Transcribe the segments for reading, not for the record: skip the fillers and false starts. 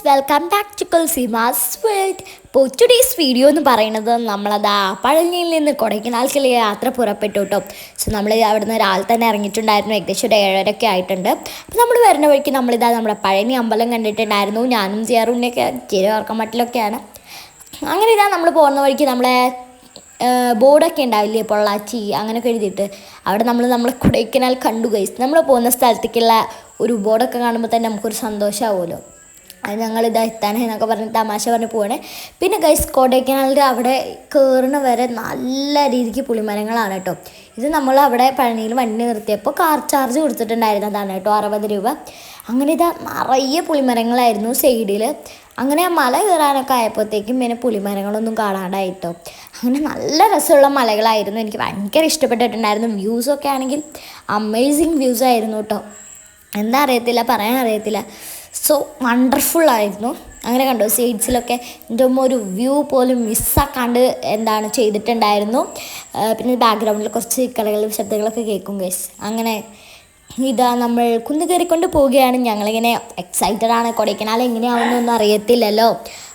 Welcome back to Kulsima's world. ഇപ്പോൾ today's video എന്ന് പറയുന്നത് നമ്മളത് പഴനിയിൽ നിന്ന് കൊടൈക്കനാലിലേക്ക് യാത്ര പുറപ്പെട്ടു കേട്ടോ. സോ നമ്മൾ അവിടുന്ന് രാവിലെ തന്നെ ഇറങ്ങിയിട്ടുണ്ടായിരുന്നു. ഏകദേശം ഒരു 7:30 ആയിട്ടുണ്ട്. അപ്പോൾ നമ്മൾ വരുന്ന വഴിക്ക് നമ്മുടെ പഴനി അമ്പലം കണ്ടിട്ടുണ്ടായിരുന്നു. ഞാനും സിയാറുണ്ണയൊക്കെ ചിരവർക്കമട്ടിലൊക്കെയാണ്. അങ്ങനെ നമ്മൾ പോകുന്ന വഴിക്ക് നമ്മളെ ബോർഡൊക്കെ ഉണ്ടാവില്ലേ, പൊള്ളാച്ചി അങ്ങനെയൊക്കെ എഴുതിയിട്ട് അവിടെ നമ്മളെ കൊടൈക്കനാൽ കണ്ടു ഗൈസ്. നമ്മൾ പോകുന്ന സ്ഥലത്തേക്കുള്ള ഒരു ബോർഡൊക്കെ കാണുമ്പോൾ തന്നെ നമുക്കൊരു സന്തോഷമാവുമല്ലോ. അത് ഞങ്ങളിതാ എത്താനേ എന്നൊക്കെ പറഞ്ഞ് തമാശ പറഞ്ഞ് പോവാണ്. പിന്നെ ഗൈസ് കൊടൈക്കനാലിൻ്റെ അവിടെ കയറുന്ന വരെ നല്ല രീതിക്ക് പുളിമരങ്ങളാണ് കേട്ടോ. ഇത് നമ്മൾ അവിടെ പഴനിയിൽ വണ്ടി നിർത്തിയപ്പോൾ കാർ ചാർജ് കൊടുത്തിട്ടുണ്ടായിരുന്നതാണ് കേട്ടോ, 60 രൂപ. അങ്ങനെ ഇതാ നിറയെ പുളിമരങ്ങളായിരുന്നു സൈഡിൽ. അങ്ങനെ ആ മല കയറാനൊക്കെ ആയപ്പോഴത്തേക്കും പിന്നെ പുളിമരങ്ങളൊന്നും കാണാണ്ടായിട്ടോ. അങ്ങനെ നല്ല രസമുള്ള മലകളായിരുന്നു. എനിക്ക് ഭയങ്കര ഇഷ്ടപ്പെട്ടിട്ടുണ്ടായിരുന്നു. വ്യൂസൊക്കെ ആണെങ്കിൽ അമേസിങ് വ്യൂസ് ആയിരുന്നു കേട്ടോ. എന്താ അറിയത്തില്ല, പറയാൻ അറിയത്തില്ല. സോ വണ്ടർഫുള്ളായിരുന്നു. അങ്ങനെ കണ്ടു സൈഡ്സിലൊക്കെ എൻ്റെ ഒരു വ്യൂ പോലും മിസ്സാക്കാണ്ട് ചെയ്തിട്ടുണ്ടായിരുന്നു. പിന്നെ ബാക്ക്ഗ്രൗണ്ടിൽ കുറച്ച് കളികളും ശബ്ദങ്ങളൊക്കെ കേൾക്കും ഗൈസ്. അങ്ങനെ ഇതാ നമ്മൾ കുന്നു കയറിക്കൊണ്ട് പോവുകയാണ്. ഞങ്ങളിങ്ങനെ എക്സൈറ്റഡ് ആണ്. കൊടൈക്കനാൽ എങ്ങനെയാവുന്നൊന്നും അറിയത്തില്ലല്ലോ.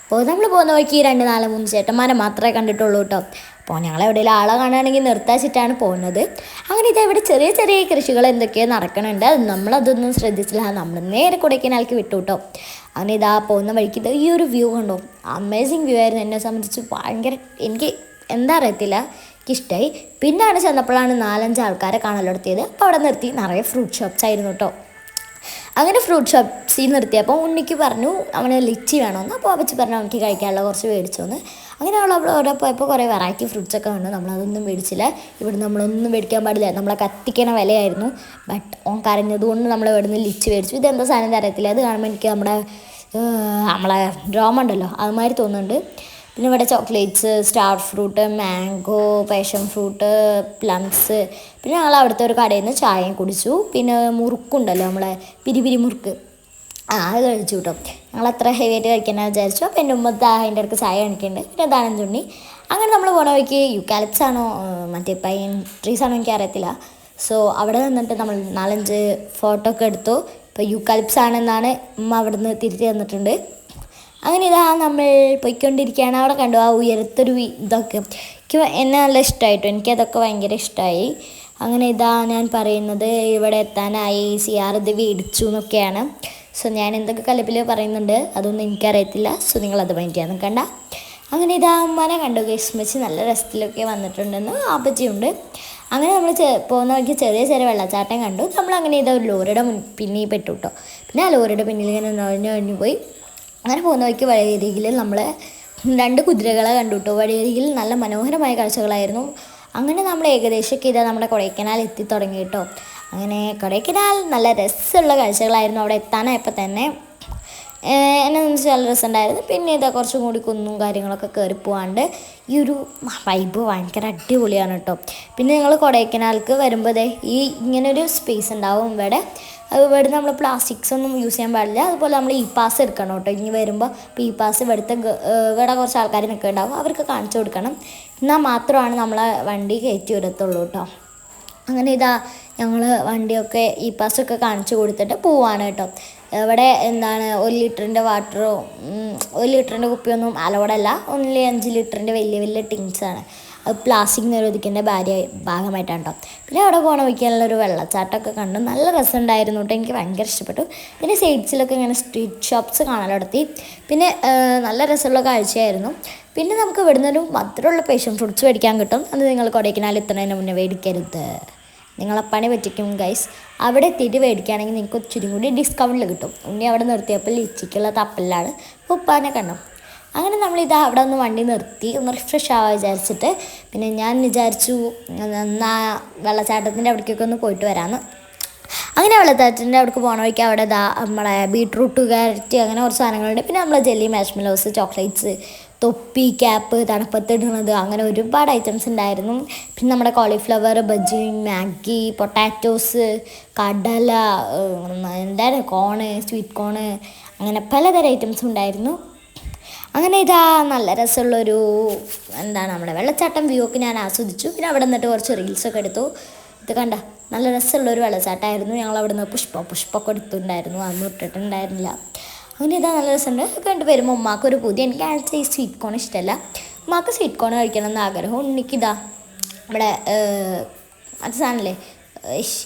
അപ്പോൾ നമ്മൾ പോകുന്ന വഴിക്ക് 2, 4, 3 ചേട്ടന്മാരെ മാത്രമേ കണ്ടിട്ടുള്ളൂ കേട്ടോ. അപ്പോൾ ഞങ്ങൾ എവിടെയെങ്കിലും ആളെ കാണുകയാണെങ്കിൽ നിർത്താച്ചിട്ടാണ് പോകുന്നത്. അങ്ങനെ ഇവിടെ ചെറിയ ചെറിയ കൃഷികൾ എന്തൊക്കെയോ നടക്കുന്നുണ്ട്. നമ്മളതൊന്നും ശ്രദ്ധിച്ചില്ല. നമ്മൾ നേരെ കൊടൈക്കനാലിലേക്ക് വിട്ടു കേട്ടോ. അങ്ങനെ പോകുന്ന വഴിക്ക് ഈ ഒരു വ്യൂ കണ്ടോ, അമേസിങ് വ്യൂ ആയിരുന്നു. എന്നെ സംബന്ധിച്ച് ഭയങ്കര, എനിക്ക് എന്താ അറിയത്തില്ല, എനിക്കിഷ്ടമായി. പിന്നാണ് ചെന്നപ്പോഴാണ് 4-5 ആൾക്കാരെ കാണലെടുത്തിയത്. അപ്പോൾ അവിടെ നിർത്തി നിറയെ ഫ്രൂട്ട് ഷോപ്സ് ആയിരുന്നു കേട്ടോ. അങ്ങനെ ഫ്രൂട്ട് ഷോപ്സിൽ നിർത്തിയപ്പോൾ ഉണ്ണിക്ക് പറഞ്ഞു അവന് ലിച്ചി വേണമെന്ന്. അപ്പോൾ അവച്ച് പറഞ്ഞു അവനിക്ക് കഴിക്കാനുള്ള കുറച്ച് മേടിച്ചോന്ന്. അങ്ങനെ അവിടെ പോയപ്പോൾ കുറേ വെറൈറ്റി ഫ്രൂട്ട്സൊക്കെ കണ്ടു. നമ്മളതൊന്നും മേടിച്ചില്ല. ഇവിടെ നമ്മളൊന്നും മേടിക്കാൻ പാടില്ല, നമ്മളെ കത്തിക്കണ വിലയായിരുന്നു. ബട്ട് ഓൻ കരഞ്ഞതുകൊണ്ട് നമ്മൾ ഇവിടെ നിന്ന് ലിച്ചി മേടിച്ചു. ഇതെന്താ സാധനം അറിയത്തില്ല. അത് കാണുമ്പോൾ എനിക്ക് നമ്മളെ രോമുണ്ടല്ലോ അതുമാതിരി തോന്നുന്നുണ്ട്. പിന്നെ ഇവിടെ chocolates, star fruit, mango, passion fruit, plums. പിന്നെ ഞങ്ങൾ അവിടുത്തെ ഒരു കടയിൽ നിന്ന് ചായയും കുടിച്ചു. പിന്നെ മുറുക്കുണ്ടല്ലോ നമ്മളെ പിരി മുറുക്ക്, അത് കഴിച്ചു കേട്ടോ. ഞങ്ങൾ അത്ര ഹെവി ആയിട്ട് കഴിക്കാനാണ് വിചാരിച്ചു. അപ്പോൾ എൻ്റെ ഉമ്മ അതിൻ്റെ അടുത്ത് ചായ കാണിക്കുന്നുണ്ട്. പിന്നെ ദാനം ചുണ്ണി. അങ്ങനെ നമ്മൾ പോണ വഴിക്ക് യൂക്കാലിപ്സ് ആണോ മറ്റേ പൈൻ ട്രീസ് ആണോ എനിക്ക് അറിയത്തില്ല. സോ അവിടെ നിന്നിട്ട് നമ്മൾ 4-5 ഫോട്ടോ ഒക്കെ എടുത്തു. ഇപ്പോൾ യൂക്കാലിപ്സ് ആണെന്നാണ് ഉമ്മ അവിടെ നിന്ന് തിരിച്ചു തന്നിട്ടുണ്ട്. അങ്ങനെ നമ്മൾ പോയിക്കൊണ്ടിരിക്കുകയാണ്. അവിടെ കണ്ടു ആ ഉയരത്തൊരു ഇതൊക്കെ എന്നെ നല്ല ഇഷ്ടമായിട്ടോ. എനിക്കതൊക്കെ ഭയങ്കര ഇഷ്ടമായി. അങ്ങനെ ഞാൻ പറയുന്നത് ഇവിടെ എത്താനായി, സിയാർ ഇത് മേടിച്ചു എന്നൊക്കെയാണ്. സോ ഞാൻ എന്തൊക്കെ കലപ്പിൽ പറയുന്നുണ്ട് അതൊന്നും എനിക്കറിയത്തില്ല. സോ നിങ്ങളത് മൈൻഡ് ചെയ്യാൻ നിൽക്കണ്ട. അങ്ങനെ അമ്മനെ കണ്ടു ഗസ്മച്ച് നല്ല രസത്തിലൊക്കെ വന്നിട്ടുണ്ടെന്ന് ആപ്പച്ചിയുണ്ട്. അങ്ങനെ നമ്മൾ പോകുന്ന വഴിക്ക് ചെറിയ ചെറിയ വെള്ളച്ചാട്ടം കണ്ടു. നമ്മളങ്ങനെ ഒരു ലോറിയുടെ പിന്നിൽ പെട്ടു കേട്ടോ. പിന്നെ ആ ലോറിയുടെ പിന്നിൽ ഇങ്ങനെ നൊഴിഞ്ഞു പോയി. അങ്ങനെ പോകുന്ന വഴിക്ക് വഴിയരികിൽ നമ്മൾ 2 കുതിരകളെ കണ്ടു കേട്ടോ. വഴിയരികിൽ നല്ല മനോഹരമായ കാഴ്ചകളായിരുന്നു. അങ്ങനെ നമ്മൾ ഏകദേശമൊക്കെ നമ്മുടെ കൊടൈക്കനാൽ എത്തി തുടങ്ങി കേട്ടോ. അങ്ങനെ കൊടൈക്കനാൽ നല്ല രസമുള്ള കാഴ്ചകളായിരുന്നു. അവിടെ എത്താനായപ്പോൾ തന്നെ എന്നെ സംബന്ധിച്ച് നല്ല രസമുണ്ടായിരുന്നു. പിന്നെ കുറച്ചും കൂടി കുന്നും കാര്യങ്ങളൊക്കെ കയറി പോകാണ്ട് ഈ ഒരു വൈബ് ഭയങ്കര അടിപൊളിയാണ് കേട്ടോ. പിന്നെ നിങ്ങൾ കൊടൈക്കനാലിലേക്ക് വരുമ്പോൾ ഇങ്ങനൊരു സ്പേസ് ഉണ്ടാവും ഇവിടെ നമ്മൾ പ്ലാസ്റ്റിക്സ് ഒന്നും യൂസ് ചെയ്യാൻ പാടില്ല. അതുപോലെ നമ്മൾ പാസ് എടുക്കണം കേട്ടോ. ഇനി വരുമ്പോൾ ഇപ്പോൾ പാസ് ഇവിടെ കുറച്ച് ആൾക്കാർ നിൽക്കുന്നുണ്ടാവും, അവർക്ക് കാണിച്ചു കൊടുക്കണം. എന്നാൽ മാത്രമാണ് നമ്മളെ വണ്ടി കയറ്റി വിടത്തുള്ളൂ കേട്ടോ. അങ്ങനെ ഞങ്ങൾ വണ്ടിയൊക്കെ പാസ്സൊക്കെ കാണിച്ചു കൊടുത്തിട്ട് പോവാണ് കേട്ടോ. ഇവിടെ 1 ലിറ്ററിൻ്റെ വാട്ടറോ 1 ലിറ്ററിൻ്റെ കുപ്പിയൊന്നും അലോഡല്ല. ഓൺലി 5 ലിറ്ററിൻ്റെ വലിയ ടിൻസാണ്. അത് പ്ലാസ്റ്റിക് നിരോധിക്കേണ്ട ഭാഗമായിട്ടാണ് കേട്ടോ. പിന്നെ അവിടെ പോകണ വയ്ക്കാനുള്ളൊരു വെള്ളച്ചാട്ടമൊക്കെ കണ്ടു. നല്ല രസമുണ്ടായിരുന്നു കേട്ടോ. എനിക്ക് ഭയങ്കര ഇഷ്ടപ്പെട്ടു. പിന്നെ സൈഡ്സിലൊക്കെ ഇങ്ങനെ സ്ട്രീറ്റ് ഷോപ്സ് കാണാനെടുത്തി. പിന്നെ നല്ല രസമുള്ള കാഴ്ചയായിരുന്നു. പിന്നെ നമുക്ക് ഇവിടുന്ന് ഒരു മധുരമുള്ള പാഷൻ ഫ്രൂട്ട്സ് മേടിക്കാൻ കിട്ടും. അത് നിങ്ങൾ കൊടൈക്കനാൽ എത്തുന്നതിന് മുന്നേ മേടിക്കരുത്, നിങ്ങളെ പണി പറ്റിക്കും ഗൈസ്. അവിടെ എത്തിയിട്ട് മേടിക്കുകയാണെങ്കിൽ നിങ്ങൾക്ക് ഇച്ചിരി കൂടി ഡിസ്കൗണ്ടിൽ കിട്ടും. ഉണ്ണി അവിടെ നിർത്തിയപ്പോൾ ലിച്ചിക്കുള്ള തപ്പലിലാണ്. ഉപ്പാനെ കണ്ടു. അങ്ങനെ അവിടെ ഒന്ന് വണ്ടി നിർത്തി ഒന്ന് റിഫ്രഷ് ആവാൻ വിചാരിച്ചിട്ട് പിന്നെ ഞാൻ വിചാരിച്ചു എന്നാൽ വെള്ളച്ചാട്ടത്തിൻ്റെ അവിടേക്കൊക്കെ ഒന്ന് പോയിട്ട് വരാമെന്ന്. അങ്ങനെ വെള്ളച്ചാട്ടത്തിൻ്റെ അവിടേക്ക് പോകണ വഴിക്ക് അവിടെ നമ്മളെ ബീട്രൂട്ട്, ക്യാരറ്റ് അങ്ങനെ കുറച്ച് സാധനങ്ങളുണ്ട്. പിന്നെ നമ്മളെ ജെല്ലി, മാഷ്മെലോസ്, ചോക്ലേറ്റ്സ്, തൊപ്പി, ക്യാപ്പ്, തണുപ്പത്തിടുന്നത്, അങ്ങനെ ഒരുപാട് ഐറ്റംസ് ഉണ്ടായിരുന്നു. പിന്നെ നമ്മുടെ കോളിഫ്ലവർ, ബജ്ജി, മാഗി, പൊട്ടാറ്റോസ്, കടല, കോണ്, സ്വീറ്റ് കോണ്, അങ്ങനെ പലതരം ഐറ്റംസും ഉണ്ടായിരുന്നു. അങ്ങനെ നല്ല രസമുള്ളൊരു നമ്മുടെ വെള്ളച്ചാട്ടം വ്യൂ ഒക്കെ ഞാൻ ആസ്വദിച്ചു. പിന്നെ അവിടെ നിന്നിട്ട് കുറച്ച് റീൽസൊക്കെ എടുത്തു. ഇത് കണ്ട നല്ല രസമുള്ളൊരു വെള്ളച്ചാട്ടമായിരുന്നു. ഞങ്ങൾ അവിടെ നിന്ന് പുഷ്പമൊക്കെ എടുത്തിട്ടുണ്ടായിരുന്നു. അതൊന്നും ഇട്ടിട്ടുണ്ടായിരുന്നില്ല. അങ്ങനെ ഇതാ നല്ല രസമുണ്ട്. കണ്ടു വരുമ്പോൾ ഉമ്മാക്കൊരു പുതിയ, എനിക്ക് ആഴ്ച ഈ സ്വീറ്റ് കോൺ ഇഷ്ടമല്ല, ഉമ്മാക്ക് സ്വീറ്റ് കോൺ കഴിക്കണം എന്ന് ആഗ്രഹം. ഉണ്ണിക്കിതാ നമ്മുടെ അത് സാധനമല്ലേ,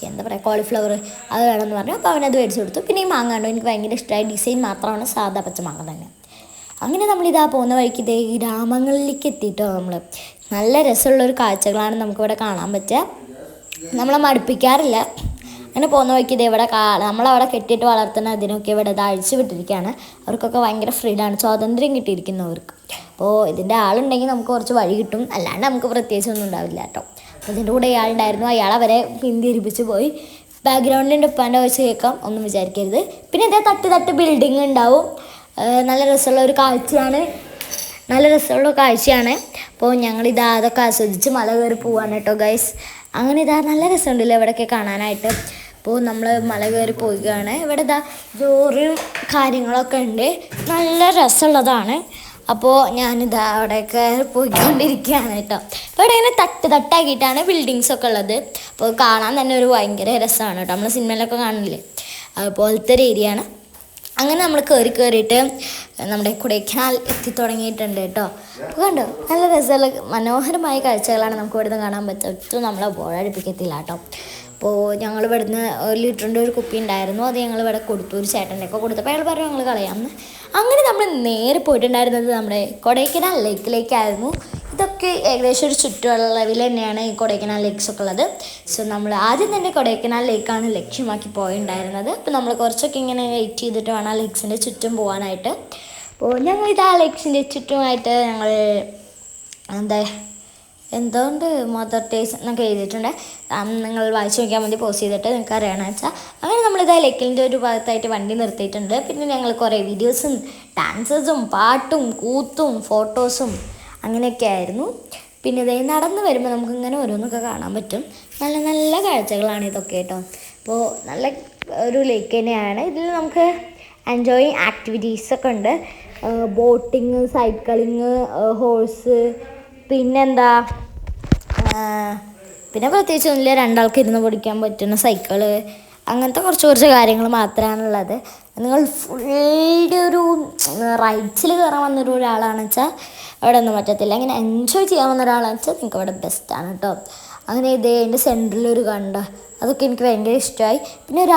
എന്താ പറയുക, കോളിഫ്ലവർ അത് വേണമെന്ന് പറഞ്ഞു. അപ്പോൾ അവനത് മേടിച്ച് കൊടുത്തു. പിന്നെ ഈ മാങ്ങ കണ്ടോ, എനിക്ക് ഭയങ്കര ഇഷ്ടമായി. ഡിസൈൻ മാത്രമാണ് സാധാ പച്ചമാങ്ങ തന്നെ. അങ്ങനെ നമ്മളിതാ പോകുന്ന വഴിക്ക് ഇതേ ഗ്രാമങ്ങളിലേക്ക് എത്തിയിട്ടോ. നമ്മൾ നല്ല രസമുള്ളൊരു കാഴ്ചകളാണ് നമുക്കിവിടെ കാണാൻ പറ്റുക. നമ്മളെ മടുപ്പിക്കാറില്ല. അങ്ങനെ പോകുന്ന വഴിക്ക് ഇത് ഇവിടെ നമ്മളവിടെ കെട്ടിയിട്ട് വളർത്തുന്ന ഇതിനൊക്കെ ഇവിടെ ഇത് അഴിച്ചു വിട്ടിരിക്കുകയാണ്. അവർക്കൊക്കെ ഭയങ്കര ഫ്രീഡാണ്, സ്വാതന്ത്ര്യം കിട്ടിയിരിക്കുന്നവർക്ക്. അപ്പോൾ ഇതിൻ്റെ ആളുണ്ടെങ്കിൽ നമുക്ക് കുറച്ച് വഴി കിട്ടും, അല്ലാണ്ട് നമുക്ക് പ്രത്യേകിച്ചൊന്നും ഉണ്ടാവില്ല കേട്ടോ. അപ്പോൾ ഇതിൻ്റെ കൂടെ ഇയാളുണ്ടായിരുന്നു, അയാൾ അവരെ പിന്തിരിപ്പിച്ച് പോയി. ബാക്ക്ഗ്രൗണ്ടിൻ്റെ ഉപ്പാൻ്റെ വോയിസ് കേൾക്കാം, ഒന്നും വിചാരിക്കരുത്. പിന്നെ ഇതേ തട്ട് ബിൽഡിങ് ഉണ്ടാവും. നല്ല രസമുള്ള ഒരു കാഴ്ചയാണ്, അപ്പോൾ ഞങ്ങളിതാ അതൊക്കെ ആസ്വദിച്ച് മല കയറി പോവാണ് കേട്ടോ ഗൈസ്. അങ്ങനെ ഇതാ നല്ല രസമുണ്ടല്ലോ ഇവിടെയൊക്കെ കാണാനായിട്ട്. അപ്പോൾ നമ്മൾ മല കയറി പോവുകയാണ്. ഇവിടെ ഇതാ ജോറും കാര്യങ്ങളൊക്കെ ഉണ്ട്, നല്ല രസമുള്ളതാണ്. അപ്പോൾ ഞാനിതാ അവിടെയൊക്കെ പോയിക്കൊണ്ടിരിക്കുകയാണ് കേട്ടോ. അപ്പോൾ ഇവിടെ ഇങ്ങനെ തട്ടാക്കിയിട്ടാണ് ബിൽഡിങ്സൊക്കെ ഉള്ളത്. അപ്പോൾ കാണാൻ തന്നെ ഒരു ഭയങ്കര രസമാണ് കേട്ടോ. നമ്മൾ സിനിമയിലൊക്കെ കാണില്ലേ, അതുപോലത്തെ ഒരു ഏരിയയാണ്. അങ്ങനെ നമ്മൾ കയറിയിട്ട് നമ്മുടെ കൊടൈക്കനാൽ എത്തി തുടങ്ങിയിട്ടുണ്ട് കേട്ടോ. അപ്പോൾ കണ്ടോ, നല്ല രസമുള്ള മനോഹരമായ കാഴ്ചകളാണ് നമുക്ക് ഇവിടുന്ന് കാണാൻ പറ്റുക. ഒട്ടും നമ്മളെ ബോറടിപ്പിക്കത്തില്ല കേട്ടോ. അപ്പോൾ ഞങ്ങൾ ഇവിടുന്ന് 1 ലിറ്ററിൻ്റെ ഒരു കുപ്പി ഉണ്ടായിരുന്നു, അത് ഞങ്ങൾ ഇവിടെ കൊടുത്തു, ഒരു ചേട്ടൻ്റെയൊക്കെ കൊടുത്തപ്പോൾ അയാൾ പറഞ്ഞു ഞങ്ങൾ കളയാമെന്ന്. അങ്ങനെ നമ്മൾ നേരെ പോയിട്ടുണ്ടായിരുന്നത് നമ്മുടെ കൊടൈക്കനാൽ ലേക്കിലേക്കായിരുന്നു. ഇതൊക്കെ ഏകദേശം ഒരു ചുറ്റുവളവിൽ തന്നെയാണ് ഈ കൊടൈക്കനാൽ ലേക്സൊക്കെ ഉള്ളത്. സോ നമ്മൾ ആദ്യം തന്നെ കൊടൈക്കനാൽ ലേക്കാണ് ലക്ഷ്യമാക്കി പോയിട്ടുണ്ടായിരുന്നത്. അപ്പോൾ നമ്മൾ കുറച്ചൊക്കെ ഇങ്ങനെ വെയിറ്റ് ചെയ്തിട്ട് വേണം ആ ലേക്സിൻ്റെ ചുറ്റും പോകാനായിട്ട്. അപ്പോൾ ഞങ്ങൾ ഇത് ആ ലേക്സിൻ്റെ ചുറ്റുമായിട്ട് ഞങ്ങൾ എന്തുകൊണ്ട് മദർ ടേസ് എന്നൊക്കെ എഴുതിയിട്ടുണ്ട്, നിങ്ങൾ വായിച്ച് നോക്കിയാൽ മതി, പോസ് ചെയ്തിട്ട് നിങ്ങൾക്ക് അറിയണമെന്ന് വെച്ചാൽ. അങ്ങനെ നമ്മളിത് ലേക്കിൻ്റെ ഒരു ഭാഗത്തായിട്ട് വണ്ടി നിർത്തിയിട്ടുണ്ട്. പിന്നെ ഞങ്ങൾ കുറേ വീഡിയോസും ഡാൻസസും പാട്ടും കൂത്തും ഫോട്ടോസും അങ്ങനെയൊക്കെ ആയിരുന്നു. പിന്നെ ഇതേ നടന്ന് വരുമ്പോൾ നമുക്കിങ്ങനെ ഓരോന്നൊക്കെ കാണാൻ പറ്റും. നല്ല നല്ല കാഴ്ചകളാണ് ഇതൊക്കെ കേട്ടോ. അപ്പോൾ നല്ല ഒരു ലേക്ക് തന്നെയാണ്. ഇതിൽ നമുക്ക് എൻജോയിങ് ആക്ടിവിറ്റീസൊക്കെ ഉണ്ട്, ബോട്ടിങ്, സൈക്ലിങ്, ഹോഴ്സ്, പിന്നെ പ്രത്യേകിച്ചൊന്നുമില്ല. 2 ആൾക്ക് ഇരുന്ന് പഠിക്കാൻ പറ്റുന്ന സൈക്കിള്, അങ്ങനത്തെ കുറച്ച് കാര്യങ്ങൾ മാത്രമാണുള്ളത്. നിങ്ങൾ ഫുള്ളി ഒരു റൈഡ്സിൽ കയറാൻ വന്നൊരു ഒരാളാണെന്ന് വെച്ചാൽ അവിടെ ഒന്നും പറ്റത്തില്ല. ഇങ്ങനെ എൻജോയ് ചെയ്യാൻ വന്ന ഒരാളാണെന്ന് വെച്ചാൽ നിങ്ങൾക്ക് അവിടെ ബെസ്റ്റാണ് കേട്ടോ. അങ്ങനെ ഇതേ എൻ്റെ സെൻറ്ററിലൊരു അതൊക്കെ എനിക്ക് ഭയങ്കര ഇഷ്ടമായി. പിന്നെ ഒരു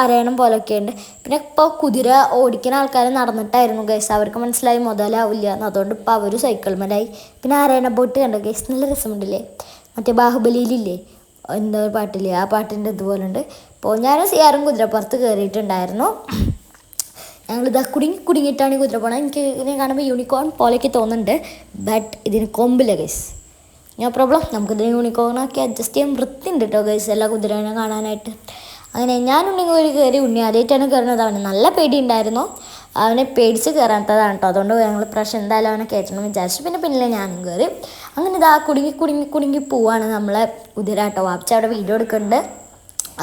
അരയണം പോലൊക്കെ ഉണ്ട്. പിന്നെ ഇപ്പോൾ കുതിര ഓടിക്കുന്ന ആൾക്കാർ നടന്നിട്ടായിരുന്നു ഗൈസ്, അവർക്ക് മനസ്സിലായി മുതലാവില്ല എന്ന്, അതുകൊണ്ട് ഇപ്പോൾ അവർ സൈക്കിൾമേലായി. പിന്നെ അരയണ ബോട്ട് കണ്ടോ ഗൈസ്, നല്ല രസമുണ്ടല്ലേ, മറ്റേ ബാഹുബലിയിലില്ലേ എന്തോ പാട്ടില്ലേ, ആ പാട്ടിൻ്റെ ഇതുപോലെ ഉണ്ട്. അപ്പോൾ ഞാനും സിയാറും കുതിരപ്പുറത്ത് കയറിയിട്ടുണ്ടായിരുന്നു. ഞങ്ങളിതാ കുടുങ്ങിയിട്ടാണ് ഈ കുതിര പോകണം. എനിക്ക് ഇതിനെ കാണുമ്പോൾ യൂണിക്കോൺ പോലെയൊക്കെ തോന്നുന്നുണ്ട്, ബട്ട് ഇതിന് കൊമ്പില്ല ഗൈസ്. നോ പ്രോബ്ലം, നമുക്കിതിന് യൂണിക്കോണൊക്കെ അഡ്ജസ്റ്റ് ചെയ്യാൻ വൃത്തിയുണ്ട് കേട്ടോ ഗൈസ്, എല്ലാ കുതിരേനെ കാണാനായിട്ട്. അങ്ങനെ ഞാനുണ്ടെങ്കിൽ കയറി, ഉണ്ണി ആദ്യമായിട്ടാണ് കയറുന്നത്. അവന് നല്ല പേടി ഉണ്ടായിരുന്നു, അവനെ പേടിച്ച് കയറാത്തതാണ് കേട്ടോ. അതുകൊണ്ട് ഞങ്ങൾ പ്രാവശ്യം എന്തായാലും അവനെ കയറ്റണമെന്ന് വിചാരിച്ചു. പിന്നെ ഞാനും കയറി. അങ്ങനെ ഇതാ കുടുങ്ങി പോവാണ് നമ്മളെ കുതിര കേട്ടോ. വാപ്പിച്ച അവിടെ വീഡിയോ എടുക്കുന്നുണ്ട്.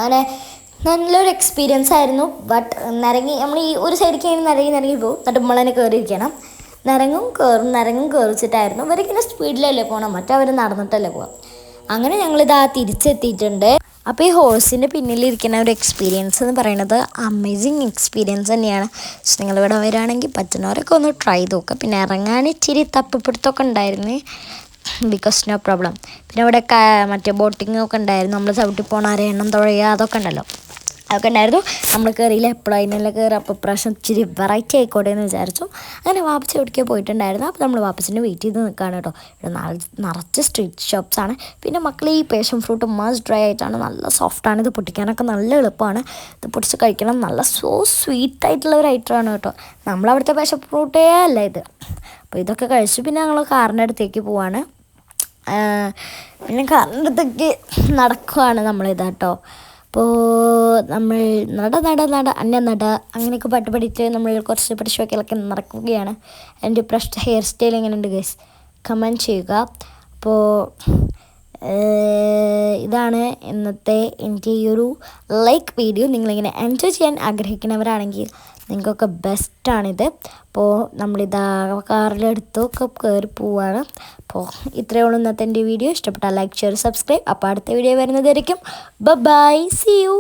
അങ്ങനെ നല്ലൊരു എക്സ്പീരിയൻസ് ആയിരുന്നു. ബട്ട് നമ്മൾ ഈ ഒരു സൈഡിലേക്ക് നിരങ്ങി പോകും, എന്നിട്ട് നമ്മളതിനെ കയറിയിരിക്കണം. നിരങ്ങും കയറിച്ചിട്ടായിരുന്നു. ഇവരിങ്ങനെ സ്പീഡിലല്ലേ പോകണം, മറ്റവർ നടന്നിട്ടല്ലേ പോകാം. അങ്ങനെ ഞങ്ങളിതാ തിരിച്ചെത്തിയിട്ടുണ്ട്. അപ്പോൾ ഈ ഹോഴ്സിൻ്റെ പിന്നിലിരിക്കുന്ന ഒരു എക്സ്പീരിയൻസ് എന്ന് പറയുന്നത് അമേസിങ് എക്സ്പീരിയൻസ് തന്നെയാണ്. സോ നിങ്ങളിവിടെ വരികയാണെങ്കിൽ പറ്റുന്നവരൊക്കെ ഒന്ന് ട്രൈ ചെയ്ത് നോക്കുക. പിന്നെ ഇറങ്ങാൻ ഇച്ചിരി തപ്പിപ്പിടുത്തമൊക്കെ ഉണ്ടായിരുന്നു, ബിക്കോസ് നോ പ്രോബ്ലം. പിന്നെ ഇവിടെ മറ്റേ ബോട്ടിങ്ങൊക്കെ ഉണ്ടായിരുന്നു, നമ്മൾ ചവിട്ടി പോകണ അരയണം തുഴയുക അതൊക്കെ ഉണ്ടല്ലോ, അതൊക്കെ ഉണ്ടായിരുന്നു. നമ്മൾ കയറിയില്ല, എപ്പോഴും അതിനെല്ലാം കയറി. അപ്പോൾ ഇപ്രാവശ്യം ഇച്ചിരി വെറൈറ്റി ആയിക്കോട്ടെ എന്ന് വിചാരിച്ചു. അങ്ങനെ വാപ്പച്ചി എവിടേക്കോ പോയിട്ടുണ്ടായിരുന്നു. അപ്പോൾ നമ്മൾ വാപ്പച്ചിൻ്റെ വെയിറ്റ് ചെയ്ത് നിൽക്കുകയാണ് കേട്ടോ. ഇവിടെ നിറച്ച് സ്ട്രീറ്റ് ഷോപ്സാണ്. പിന്നെ മക്കൾ ഈ പേഷൻ ഫ്രൂട്ട് മസ്റ്റ് ഡ്രൈ ആയിട്ടാണ്, നല്ല സോഫ്റ്റാണ്. ഇത് പൊട്ടിക്കാനൊക്കെ നല്ല എളുപ്പമാണ്. ഇത് പൊട്ടിച്ച് കഴിക്കണം, നല്ല സ്വീറ്റ് ആയിട്ടുള്ള ഒരു ഐറ്റമാണ് കേട്ടോ. നമ്മളവിടുത്തെ പേഷൻ ഫ്രൂട്ടേ അല്ല ഇത്. അപ്പോൾ ഇതൊക്കെ കഴിച്ചു. പിന്നെ ഞങ്ങൾ കാറിൻ്റെ അടുത്തേക്ക് പോവാണ്. പിന്നെ കാറിൻ്റെ അടുത്തേക്ക് നടക്കുവാണ് നമ്മളിതാട്ടോ. അപ്പോൾ നമ്മൾ നട അങ്ങനെയൊക്കെ പാട്ട് പഠിച്ച് നമ്മൾ കുറച്ച് പഠിച്ചൊക്കെ നടക്കുകയാണ്. എൻ്റെ പ്രശ്ന ഹെയർ സ്റ്റൈൽ എങ്ങനെയുണ്ട് ഗൈസ്, കമൻറ്റ് ചെയ്യുക. അപ്പോൾ ഇതാണ് ഇന്നത്തെ എൻ്റെ ഈ ഒരു ലൈക്ക് വീഡിയോ. നിങ്ങളിങ്ങനെ എൻജോയ് ചെയ്യാൻ ആഗ്രഹിക്കുന്നവരാണെങ്കിൽ നിങ്ങൾക്കൊക്കെ ബെസ്റ്റാണിത്. അപ്പോൾ നമ്മളിതാ കാറിലെടുത്തൊക്കെ കയറി പോവാണ്. അപ്പോൾ ഇത്രയേ ഉള്ളൂ ഇന്നത്തെ എൻ്റെ വീഡിയോ. ഇഷ്ടപ്പെട്ടാൽ ലൈക്ക്, ഷെയർ, സബ്സ്ക്രൈബ്. അപ്പോൾ അടുത്ത വീഡിയോ വരുന്നതായിരിക്കും. Bye, see U.